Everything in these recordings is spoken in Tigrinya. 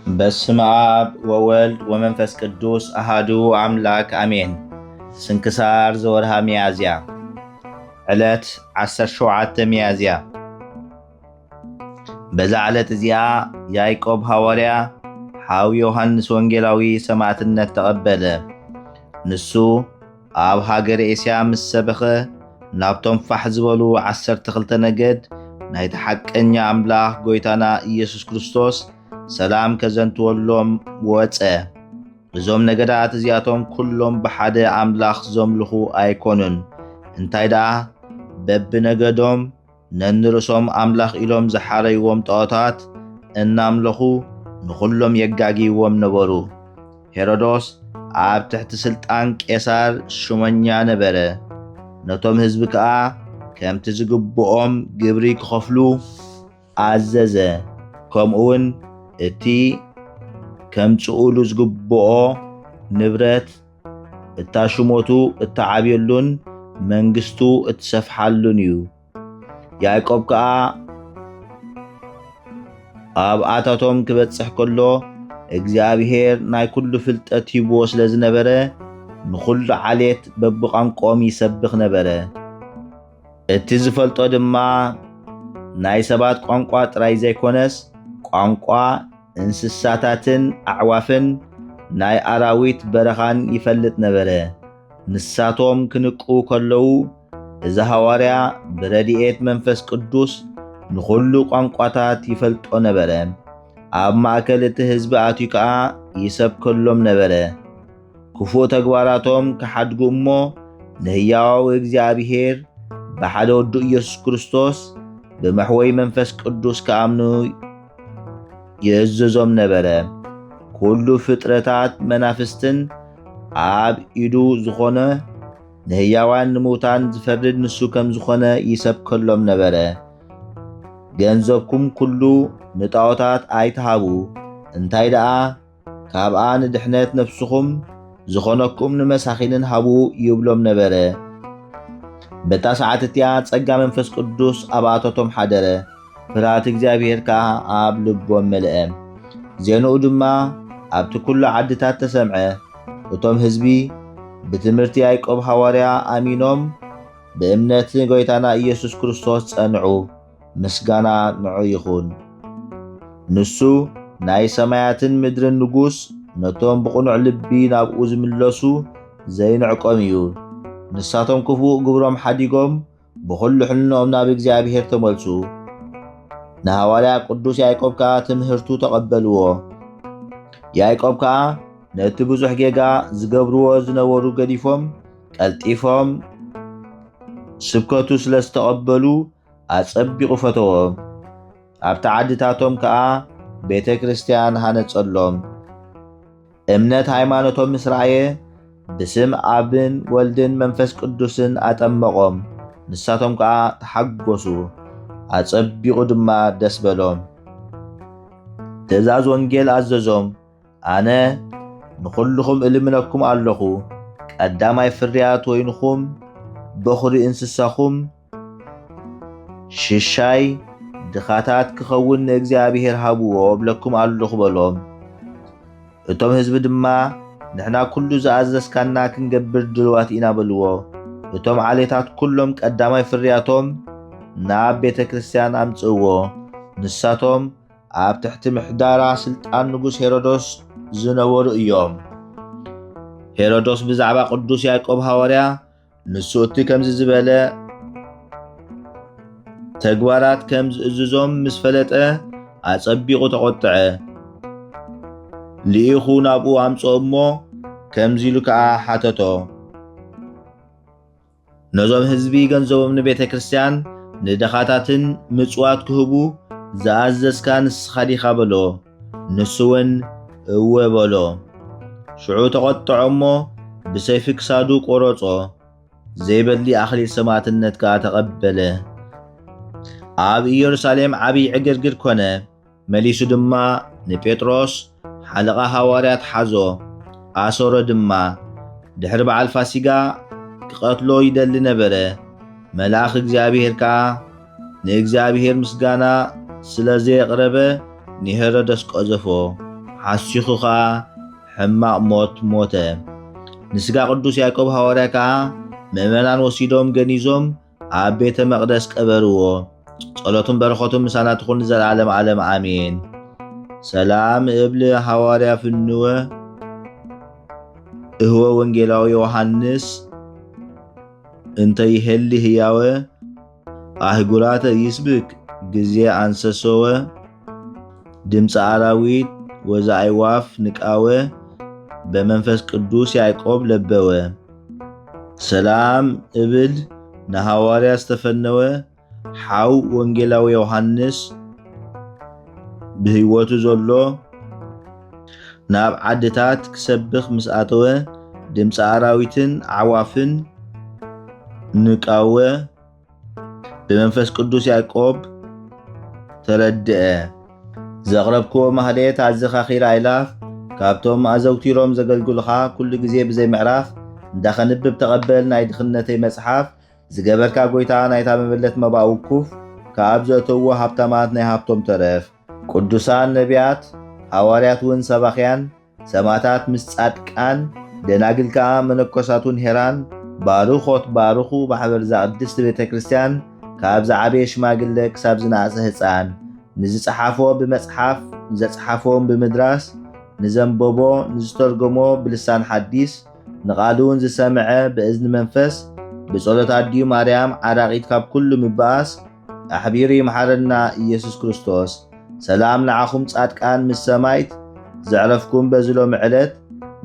በስመ አብ ወወልድ ወመንፈስ ቅዱስ አሃዱ አምላክ አሜን። ስንክሳር ዘወርሃ ሚያዝያ ዕለት 17 ሚያዝያ። በዛ ዕለት እዚኣ ያዕቆብ ሐዋርያ ሓዊ ዮሐንስ ወንጌላዊ ሰማዕትነት ተቐበለ። ንሱ ኣብ ሃገር ኤስያ ምስ ሰበኸ ናብቶም ፋሕ ዝበሉ 12 ነገድ ናይቲ ሓቀኛ ኣምላኽ ጎይታና ኢየሱስ ክርስቶስ ሰላም ከዘንትወሎም ወፀ። እዞም ነገዳት እዚኣቶም ኩሎም ብሓደ ኣምላኽ ዘምልኹ ኣይኮኑን። እንታይ ደኣ በብነገዶም ነንርእሶም ኣምላኽ ኢሎም ዝሓረይዎም ጣዖታት እናምለኹ ንኹሎም የጋጊዎም ነበሩ። ሄሮዶስ ኣብ ትሕቲ ስልጣን ቄሳር ሹመኛ ነበረ። ነቶም ህዝቢ ከዓ ከምቲ ዝግብኦም ግብሪ ክኸፍሉ ኣዘዘ። ከምኡውን እቲ ከምጽኡሉ ዝግብኦ ንብረት እታሽሞቱ እታዓብየሉን መንግስቱ እትሰፍሓሉን እዩ። ያዕቆብ ከዓ ኣብ ኣታቶም ክበጽሕ ከሎ እግዚአብሔር ናይ ኩሉ ፍልጠት ሂብዎ ስለ ዝነበረ ንኹሉ ዓሌት በብቋንቋኦም ይሰብኽ ነበረ። እቲ ዝፈልጦ ድማ ናይ ሰባት ቋንቋ ጥራይ ዘይኮነስ ቋንቋ እንስሳታትን ኣዕዋፍን ናይ ኣራዊት በረኻን ይፈልጥ ነበረ። ንሳቶም ክንቁ ከለዉ እዚ ሐዋርያ ብረድኤት መንፈስ ቅዱስ ንኹሉ ቋንቋታት ይፈልጦ ነበረ። ኣብ ማእከል እቲ ህዝቢ ኣትዩ ከዓ ይሰብከሎም ነበረ። ክፉእ ተግባራቶም ክሓድጉ እሞ ንህያው እግዚአብሔር ብሓደ ወዱ ኢየሱስ ክርስቶስ ብመሕወይ መንፈስ ቅዱስ ከኣምኑ የእዘዞም ነበረ። ኩሉ ፍጥረታት መናፍስትን ኣብ ኢዱ ዝኾነ ንህያዋን ንሙታን ዝፈርድ ንሱ ከም ዝኾነ ይሰብከሎም ነበረ። ገንዘብኩም ኩሉ ንጣዖታት ኣይትሃቡ፣ እንታይ ደኣ ካብኣ ንድሕነት ነፍስኹም ዝኾነኩም ንመሳኺንን ሃቡ ይብሎም ነበረ። በታ ሰዓት እቲኣ ጸጋ መንፈስ ቅዱስ ኣብ ኣቶቶም ሓደረ። ፍርሃት እግዚአብሔር ከዓ ኣብ ልቦም መልአ። ዜንኡ ድማ ኣብቲ ኩሉ ዓድታት ተሰምዐ። እቶም ህዝቢ ብትምህርቲ ያዕቆብ ሐዋርያ ኣሚኖም ብእምነት ጎይታና ኢየሱስ ክርስቶስ ጸንዑ። ምስጋና ንዑ ይኹን። ንሱ ናይ ሰማያትን ምድርን ንጉስ ነቶም ብቕኑዕ ልቢ ናብኡ ዝምለሱ ዘይንዕቆም እዩ። ንሳቶም ክፉእ ግብሮም ሓዲጎም ብኹሉ ሕልንኦም ናብ እግዚአብሔር ተመልሱ። ንሐዋርያ ቅዱስ ያዕቆብ ከዓ ትምህርቱ ተቐበልዎ። ያዕቆብ ከዓ ነቲ ብዙሕ ጌጋ ዝገብርዎ ዝነበሩ ገዲፎም ቀልጢፎም ስብከቱ ስለ ዝተቐበሉ ኣጸቢቑ ፈተዎም። ኣብቲ ዓድታቶም ከዓ ቤተ ክርስቲያን ሃነጸሎም። እምነት ሃይማኖቶም ምስ ረኣየ ብስም ኣብን ወልድን መንፈስ ቅዱስን ኣጠመቖም። ንሳቶም ከዓ ተሓጐሱ፣ ኣጸቢቑ ድማ ደስ በሎም። ትእዛዝ ወንጌል ኣዘዞም። ኣነ ንኹልኹም እልምነኩም ኣለኹ፣ ቀዳማይ ፍርያት ወይንኹም በኹሪ እንስሳኹም ሽሻይ ድኻታት ክኸውን ንእግዚአብሔር ሃብዎ እብለኩም ኣለኹ በሎም። እቶም ህዝቢ ድማ ንሕና ኩሉ ዝኣዘዝካና ክንገብር ድልዋት ኢና በልዎ። እቶም ዓሌታት ኩሎም ቀዳማይ ፍርያቶም ናብ ቤተ ክርስቲያን ኣምጽእዎ። ንሳቶም ኣብ ትሕቲ ምሕዳራ ስልጣን ንጉስ ሄሮዶስ ዝነበሩ እዮም። ሄሮዶስ ብዛዕባ ቅዱስ ያዕቆብ ሐዋርያ ንሱ እቲ ከምዚ ዝበለ ተግባራት ከም ዝእዝዞም ምስ ፈለጠ ኣጸቢቑ ተቖጥዐ። ልኢኹ ናብኡ ኣምጽኦ እሞ ከምዚ ኢሉ ከዓ ሓተቶ። ነዞም ህዝቢ ገንዘቦም ንቤተ ክርስቲያን ንደኻታትን ምጽዋት ክህቡ ዝኣዘዝካ ንስኻ ዲኻ በሎ። ንሱ እውን እወ በሎ። ሽዑ ተቖጥዖ እሞ ብሰይፊ ክሳዱ ቈረጾ። ዘይበሊ ኣኽሊል ሰማዕትነት ከዓ ተቐበለ። ኣብ ኢየሩሳሌም ዓብይ ዕግርግር ኮነ። መሊሱ ድማ ንጴጥሮስ ሓለቓ ሐዋርያት ሓዞ፣ ኣሰሮ ድማ። ድሕሪ በዓል ፋሲጋ ክቐትሎ ይደሊ ነበረ። መልኣኽ እግዚአብሔር ከዓ ንእግዚአብሔር ምስጋና ስለ ዘየቕረበ ንሄሮደስ ቀዘፎ፣ ሓሲኹ ከዓ ሕማቕ ሞት ሞተ። ንስጋ ቅዱስ ያዕቆብ ሐዋርያ ከዓ ምእመናን ወሲዶም ገኒዞም ኣብ ቤተ መቕደስ ቀበርዎ። ጸሎቱን በረኸቱን ምሳና ትኹን ዘለዓለም ዓለም ኣሜን። ሰላም እብል ሐዋርያ ፍንወ እህወ ወንጌላዊ ዮሐንስ እንተ ይሄሊ ህያወ አህጉራተ ይስብክ ጊዜ አንሰሶወ ድምፀ አራዊት ወዛይዋፍ ንቃወ በመንፈስ ቅዱስ ያዕቆብ ለበወ። ሰላም እብል ነሐዋርያ ዝተፈነወ ሓው ወንጌላዊ ዮሐንስ ብህይወቱ ዘሎ ናብ ዓድታት ክሰብኽ ምስ ኣተወ ድምፀ አራዊትን ዓዋፍን ንቃወ በመንፈስ ቅዱስ ያዕቆብ ተረድአ። ዘቕረብክዎ ማህሌት ኣዝኻ ኺራ ኣይላፍ ካብቶም ኣዘውቲሮም ዘገልግሉኻ ኩሉ ግዜ ብዘይ ምዕራፍ እንዳኸንብብ ተቐበል ናይ ድኽነተይ መጽሓፍ ዝገበርካ ጎይታ ናይታ መበለት መባእ ውኩፍ ካብ ዘእተውዎ ሃብታማት ናይ ሃብቶም ተረፍ ቅዱሳን ነቢያት ሐዋርያት እውን ሰባኽያን ሰማዕታት ምስ ጻድቃን ደናግል ከዓ መነኮሳቱን ሄራን ባርኾት ባርኹ ማሕበር ቅድስት ቤተ ክርስቲያን ካብ ዝዓበየ ሽማግለ ክሳብ ዝናእሰ ህፃን ንዝፀሓፎ ብመጽሓፍ ንዘፀሓፎም ብምድራስ ንዘንበቦ ንዝተርጎሞ ብልሳን ሓዲስ ንቓሉውን ዝሰምዐ ብእዝኒ መንፈስ ብጸሎት ኣድዩ ማርያም ዓራቂት ካብ ኩሉ ምባኣስ ኣሕቢሩ ይመሓረና ኢየሱስ ክርስቶስ። ሰላም ንዓኹም ጻድቃን ምስ ሰማይት ዘዕረፍኩም በዝሎም ዕለት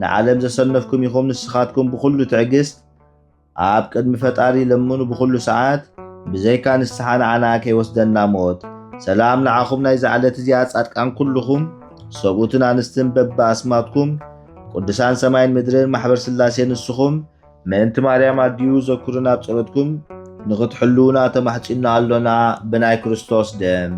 ንዓለም ዘሰነፍኩም ይኹም ንስኻትኩም ብኩሉ ትዕግስት ኣብ ቅድሚ ፈጣሪ ለምኑ ብኩሉ ሰዓት ብዘይካ ንስሓ ንዓና ከይወስደና ሞት። ሰላም ንዓኹም ናይ ዝዓለት እዚኣ ጻድቃን ኩልኹም ሰብኡትን ኣንስትን በብኣስማትኩም ቅዱሳን ሰማይን ምድርን ማሕበር ስላሴ ንስኹም ምእንቲ ማርያም ኣድዩ ዘኩሩና ኣብ ጸሎትኩም ንኽትሕልውና ተማሕፂና ኣሎና ብናይ ክርስቶስ ደም